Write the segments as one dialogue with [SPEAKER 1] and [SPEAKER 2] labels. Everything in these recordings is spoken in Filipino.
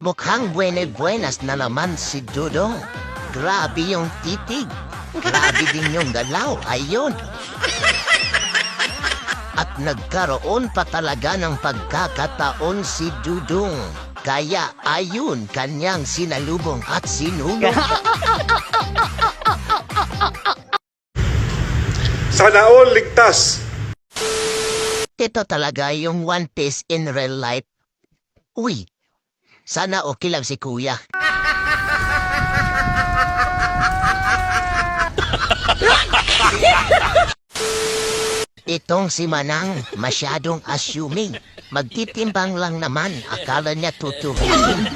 [SPEAKER 1] Mukhang buenas na naman si Dudong. Grabe yung titig. Grabe din yung galaw. Ayun. At nagkaroon pa talaga ng pagkakataon si Dudong. Kaya ayun kanyang sinalubong at sinulong.
[SPEAKER 2] Sana all ligtas.
[SPEAKER 1] Ito talaga yung One Piece in real life. Uy, sana okay lang si kuya. Itong si Manang masyadong assuming. Magtitimbang lang naman, akala niya tutuhin.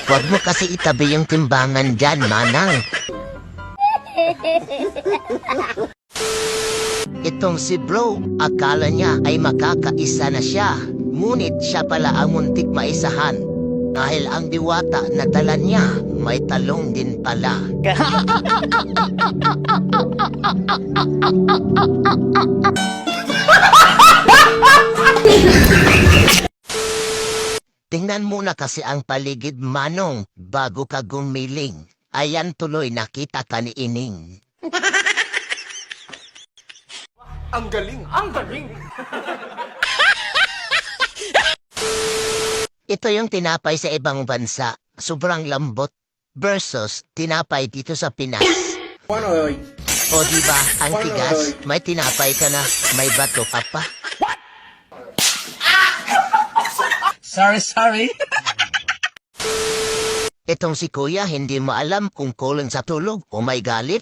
[SPEAKER 1] Huwag mo kasi itabi yung timbangan dyan, Manang. Itong si Bro, akala niya ay makakaisa na siya. Ngunit siya pala ang muntik maisahan. Dahil ang diwata na dala niya, may talong din pala. Tingnan muna kasi ang paligid, Manong, bago ka gumiling. Ayan tuloy nakita ka ni Ining.
[SPEAKER 2] Ang galing, ang galing.
[SPEAKER 1] Ito yung tinapay sa ibang bansa, sobrang lambot, versus tinapay dito sa Pinas. O diba, ang tigas, may tinapay ka na, may bato ka pa.
[SPEAKER 3] Sorry.
[SPEAKER 1] Itong si Kuya hindi mo alam kung kulang sa tulog o may galit.